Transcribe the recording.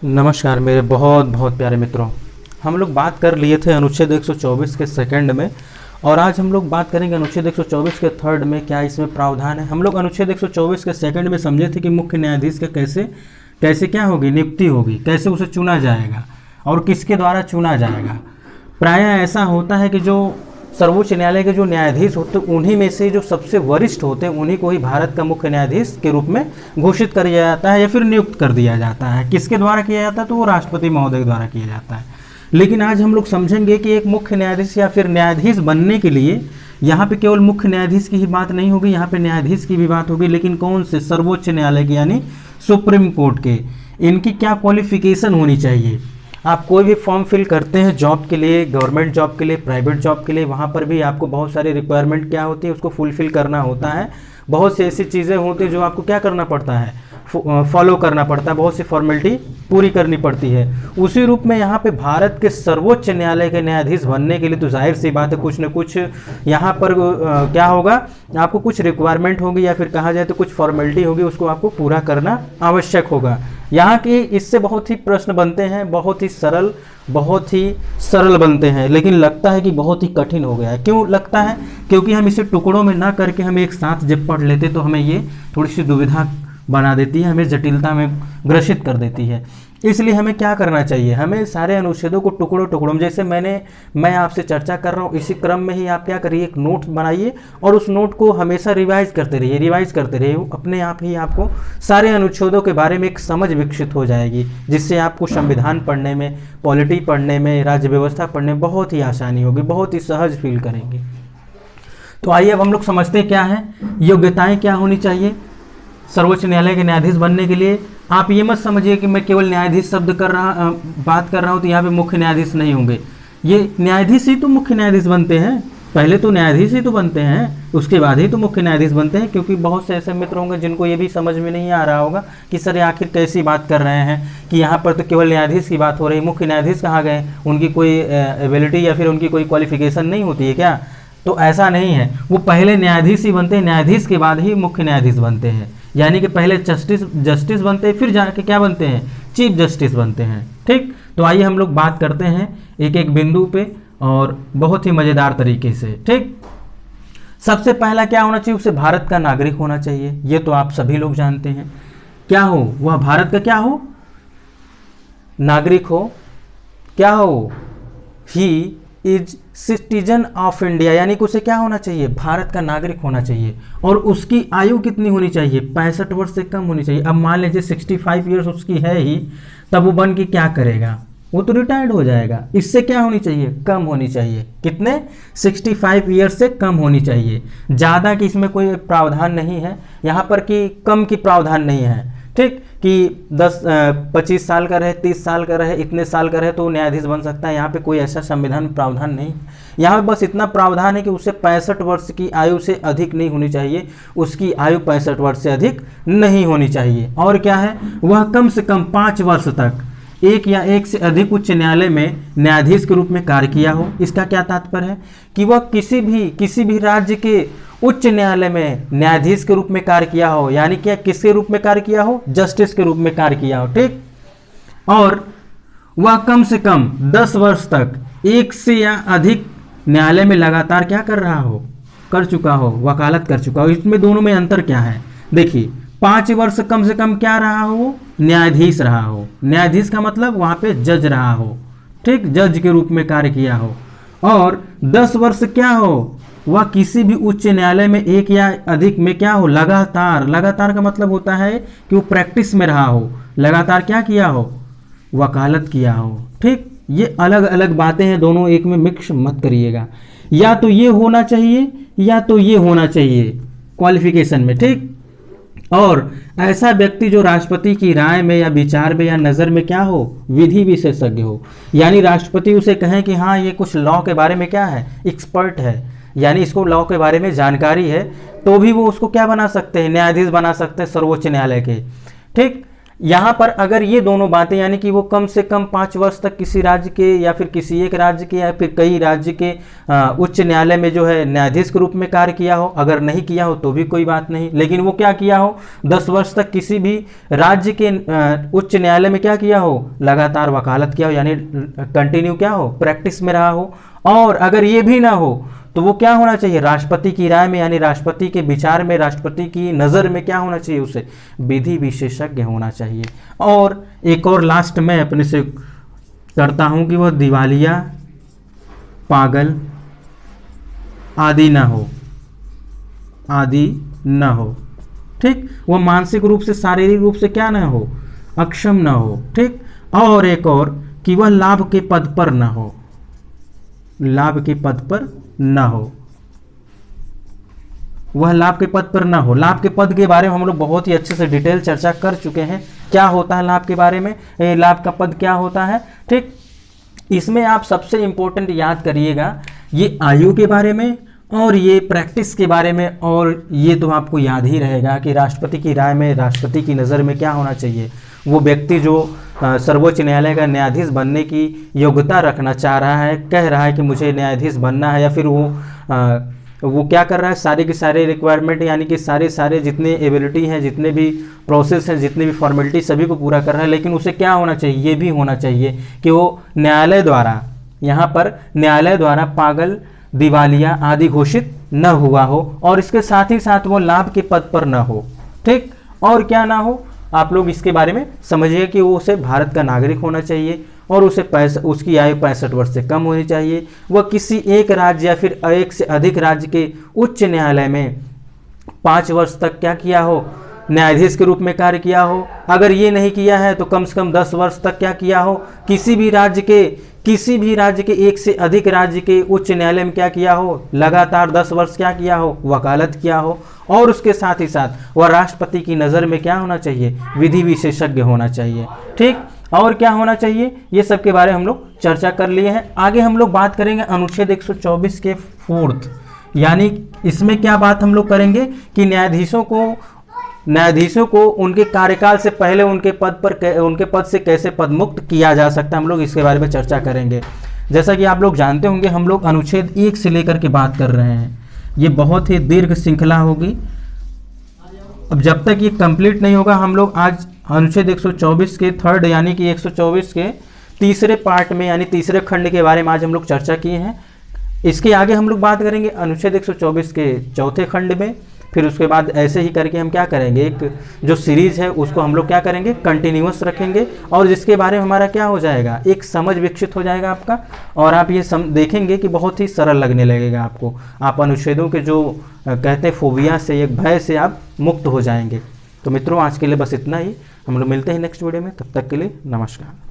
नमस्कार मेरे बहुत बहुत प्यारे मित्रों। हम लोग बात कर लिए थे अनुच्छेद 124 के सेकंड में, और आज हम लोग बात करेंगे अनुच्छेद 124 के थर्ड में। क्या इसमें प्रावधान है? हम लोग अनुच्छेद 124 के सेकंड में समझे थे कि मुख्य न्यायाधीश का कैसे कैसे क्या होगी, नियुक्ति होगी, कैसे उसे चुना जाएगा और किसके द्वारा चुना जाएगा। प्रायः ऐसा होता है कि जो सर्वोच्च न्यायालय के जो न्यायाधीश होते हैं उन्हीं में से जो सबसे वरिष्ठ होते हैं उन्हीं को ही भारत का मुख्य न्यायाधीश के रूप में घोषित कर दिया जाता है या फिर नियुक्त कर दिया जाता है। किसके द्वारा किया जाता है? तो वो राष्ट्रपति महोदय द्वारा किया जाता है। लेकिन आज हम लोग समझेंगे कि एक मुख्य न्यायाधीश या फिर न्यायाधीश बनने के लिए यहाँ पे केवल मुख्य न्यायाधीश की ही बात नहीं होगी, यहाँ पे न्यायाधीश की भी बात होगी। लेकिन कौन से? सर्वोच्च न्यायालय के यानी सुप्रीम कोर्ट के। इनकी क्या क्वालिफिकेशन होनी चाहिए? आप कोई भी फॉर्म फिल करते हैं जॉब के लिए, गवर्नमेंट जॉब के लिए, प्राइवेट जॉब के लिए, वहाँ पर भी आपको बहुत सारी रिक्वायरमेंट क्या होती है उसको फुलफिल करना होता है। बहुत सी ऐसी चीज़ें होती हैं जो आपको क्या करना पड़ता है, फॉलो करना पड़ता है, बहुत सी फॉर्मेलिटी पूरी करनी पड़ती है। उसी रूप में यहाँ पे भारत के सर्वोच्च न्यायालय के न्यायाधीश बनने के लिए तो जाहिर सी बात है कुछ न कुछ यहाँ पर क्या होगा, आपको कुछ रिक्वायरमेंट होगी या फिर कहा जाए तो कुछ फॉर्मेलिटी होगी, उसको आपको पूरा करना आवश्यक होगा। यहाँ के इससे बहुत ही प्रश्न बनते हैं, बहुत ही सरल बनते हैं, लेकिन लगता है कि बहुत ही कठिन हो गया है। क्यों लगता है? क्योंकि हम इसे टुकड़ों में ना करके हम एक साथ जब पढ़ लेते तो हमें ये थोड़ी सी दुविधा बना देती है, हमें जटिलता में ग्रसित कर देती है। इसलिए हमें क्या करना चाहिए, हमें सारे अनुच्छेदों को टुकड़ों में, जैसे मैं आपसे चर्चा कर रहा हूँ इसी क्रम में ही आप क्या करिए, एक नोट बनाइए और उस नोट को हमेशा रिवाइज करते रहिए। अपने आप ही आपको सारे अनुच्छेदों के बारे में एक समझ विकसित हो जाएगी, जिससे आपको संविधान पढ़ने में, पॉलिटी पढ़ने में, राज्य व्यवस्था पढ़ने में बहुत ही आसानी होगी, बहुत ही सहज फील करेंगे। तो आइए अब हम लोग समझते हैं क्या है, योग्यताएं क्या होनी चाहिए सर्वोच्च न्यायालय के न्यायाधीश बनने के लिए। आप ये मत समझिए कि मैं केवल न्यायाधीश शब्द बात कर रहा हूँ तो यहाँ पे मुख्य न्यायाधीश नहीं होंगे। ये न्यायाधीश ही तो मुख्य न्यायाधीश बनते हैं, पहले तो न्यायाधीश ही तो बनते हैं, उसके बाद ही तो मुख्य न्यायाधीश बनते हैं। क्योंकि बहुत से ऐसे मित्र होंगे जिनको ये भी समझ में नहीं आ रहा होगा कि सर आखिर कैसी बात कर रहे हैं कि यहाँ पर तो केवल न्यायाधीश की बात हो रही है, मुख्य न्यायाधीश कहाँ गए, उनकी कोई एबिलिटी या फिर उनकी कोई क्वालिफिकेशन नहीं होती है क्या? तो ऐसा नहीं है, वो पहले न्यायाधीश ही बनते हैं, न्यायाधीश के बाद ही मुख्य न्यायाधीश बनते हैं। यानी कि पहले जस्टिस बनते हैं, फिर जाके क्या बनते हैं, चीफ जस्टिस बनते हैं। ठीक, तो आइए हम लोग बात करते हैं एक एक बिंदु पे और बहुत ही मज़ेदार तरीके से। ठीक, सबसे पहला क्या होना चाहिए, उसे भारत का नागरिक होना चाहिए। ये तो आप सभी लोग जानते हैं। क्या हो वह? भारत का क्या हो, नागरिक हो। क्या हो? He is citizen of India, यानी कि उसे क्या होना चाहिए, भारत का नागरिक होना चाहिए। और उसकी आयु कितनी होनी चाहिए, 65 वर्ष से कम होनी चाहिए। अब मान लीजिए 65 ईयर्स उसकी है ही, तब वो बन के क्या करेगा, वो तो रिटायर्ड हो जाएगा। इससे क्या होनी चाहिए, कम होनी चाहिए। कितने? 65 ईयर्स से कम होनी चाहिए। ज़्यादा की इसमें कोई प्रावधान नहीं है यहाँ पर, कि कम की प्रावधान नहीं है। ठीक, कि 25 साल का रहे, 30 साल का रहे, इतने साल का रहे तो न्यायाधीश बन सकता है। यहाँ पे कोई ऐसा संविधान में प्रावधान नहीं। यहाँ पे बस इतना प्रावधान है कि उसे 65 वर्ष की आयु से अधिक नहीं होनी चाहिए, उसकी आयु 65 वर्ष से अधिक नहीं होनी चाहिए। और क्या है, वह कम से कम 5 वर्ष तक एक या एक से अधिक उच्च न्यायालय में न्यायाधीश के रूप में कार्य किया हो। इसका क्या तात्पर्य है कि वह किसी भी राज्य के उच्च न्यायालय में न्यायाधीश के रूप में कार्य किया हो, यानी कि किसके रूप में कार्य किया हो, जस्टिस के रूप में कार्य किया हो। ठीक, और वह कम से कम 10 वर्ष तक एक से या अधिक न्यायालय में लगातार क्या कर रहा हो, कर चुका हो, वकालत कर चुका हो। इसमें दोनों में अंतर क्या है, देखिए 5 वर्ष कम से कम क्या रहा हो, न्यायाधीश रहा हो। न्यायाधीश का मतलब वहां पे जज रहा हो, ठीक, जज के रूप में कार्य किया हो। और 10 वर्ष क्या हो, वह किसी भी उच्च न्यायालय में एक या अधिक में क्या हो, लगातार का मतलब होता है कि वो प्रैक्टिस में रहा हो, लगातार क्या किया हो, वकालत किया हो। ठीक, ये अलग अलग बातें हैं, दोनों एक में मिक्स मत करिएगा। या तो ये होना चाहिए या तो ये होना चाहिए क्वालिफिकेशन में। ठीक, और ऐसा व्यक्ति जो राष्ट्रपति की राय में या विचार में या नज़र में क्या हो, विधि विशेषज्ञ हो। यानी राष्ट्रपति उसे कहें कि हाँ ये कुछ लॉ के बारे में क्या है, एक्सपर्ट है, यानी इसको लॉ के बारे में जानकारी है, तो भी वो उसको क्या बना सकते हैं, न्यायाधीश बना सकते हैं सर्वोच्च न्यायालय के। ठीक, यहाँ पर अगर ये दोनों बातें यानी कि वो कम से कम 5 वर्ष तक किसी राज्य के या फिर किसी एक राज्य के या फिर कई राज्य के उच्च न्यायालय में जो है न्यायाधीश के रूप में कार्य किया हो, अगर नहीं किया हो तो भी कोई बात नहीं, लेकिन वो क्या किया हो 10 वर्ष तक किसी भी राज्य के उच्च न्यायालय में क्या किया हो, लगातार वकालत किया हो, यानी कंटिन्यू क्या हो, प्रैक्टिस में रहा हो। और अगर ये भी ना हो तो वो क्या होना चाहिए, राष्ट्रपति की राय में यानी राष्ट्रपति के विचार में, राष्ट्रपति की नज़र में क्या होना चाहिए, उसे विधि विशेषज्ञ होना चाहिए। और एक और लास्ट में अपने से करता हूं कि वह दिवालिया, पागल आदि ना हो, आदि ना हो, ठीक। वह मानसिक रूप से, शारीरिक रूप से क्या ना हो, अक्षम ना हो, ठीक। और एक और कि वह लाभ के पद पर ना हो, लाभ के पद पर ना हो, वह लाभ के पद पर ना हो। लाभ के पद के बारे में हम लोग बहुत ही अच्छे से डिटेल चर्चा कर चुके हैं, क्या होता है लाभ के बारे में, लाभ का पद क्या होता है, ठीक। इसमें आप सबसे इंपॉर्टेंट याद करिएगा ये आयु के बारे में और ये प्रैक्टिस के बारे में, और ये तो आपको याद ही रहेगा कि राष्ट्रपति की राय में, राष्ट्रपति की नज़र में क्या होना चाहिए, वो व्यक्ति जो सर्वोच्च न्यायालय का न्यायाधीश बनने की योग्यता रखना चाह रहा है, कह रहा है कि मुझे न्यायाधीश बनना है, या फिर वो क्या कर रहा है, सारे के सारे रिक्वायरमेंट यानी कि सारे जितने एबिलिटी हैं, जितने भी प्रोसेस हैं, जितने भी फॉर्मेलिटी सभी को पूरा कर रहा है, लेकिन उसे क्या होना चाहिए, ये भी होना चाहिए कि वो न्यायालय द्वारा, यहाँ पर न्यायालय द्वारा पागल, दिवालिया आदि घोषित न हुआ हो, और इसके साथ ही साथ वो लाभ के पद पर न हो, ठीक। और क्या ना हो, आप लोग इसके बारे में समझिए कि वो उसे भारत का नागरिक होना चाहिए, और उसे उसकी आयु 65 वर्ष से कम होनी चाहिए, वह किसी एक राज्य या फिर एक से अधिक राज्य के उच्च न्यायालय में 5 वर्ष तक क्या किया हो, न्यायाधीश के रूप में कार्य किया हो, अगर ये नहीं किया है तो कम से कम 10 वर्ष तक क्या किया हो, किसी भी राज्य के एक से अधिक राज्य के उच्च न्यायालय में क्या किया हो, लगातार 10 वर्ष क्या किया हो, वकालत किया हो, और उसके साथ ही साथ वह राष्ट्रपति की नज़र में क्या होना चाहिए, विधि विशेषज्ञ होना चाहिए, ठीक। और क्या होना चाहिए, ये सब के बारे में हम लोग चर्चा कर लिए हैं। आगे हम लोग बात करेंगे अनुच्छेद 124 के 4th, यानी इसमें क्या बात हम लोग करेंगे कि न्यायाधीशों को उनके कार्यकाल से पहले उनके पद से कैसे पदमुक्त किया जा सकता है, हम लोग इसके बारे में चर्चा करेंगे। जैसा कि आप लोग जानते होंगे हम लोग अनुच्छेद 1 से लेकर के बात कर रहे हैं, ये बहुत ही दीर्घ श्रृंखला होगी। अब जब तक ये कंप्लीट नहीं होगा, हम लोग आज अनुच्छेद 124 के 3rd यानी कि 124 के तीसरे पार्ट में यानी तीसरे खंड के बारे में आज हम लोग चर्चा किए हैं। इसके आगे हम लोग बात करेंगे अनुच्छेद 124 के 4थे खंड में, फिर उसके बाद ऐसे ही करके हम क्या करेंगे, एक जो सीरीज है उसको हम लोग क्या करेंगे, कंटिन्यूअस रखेंगे, और जिसके बारे में हमारा क्या हो जाएगा, एक समझ विकसित हो जाएगा आपका, और आप ये देखेंगे कि बहुत ही सरल लगने लगेगा आपको। आप अनुच्छेदों के जो कहते हैं फोबिया से, एक भय से आप मुक्त हो जाएंगे। तो मित्रों आज के लिए बस इतना ही, हम लोग मिलते हैं नेक्स्ट वीडियो में, तब तक के लिए नमस्कार।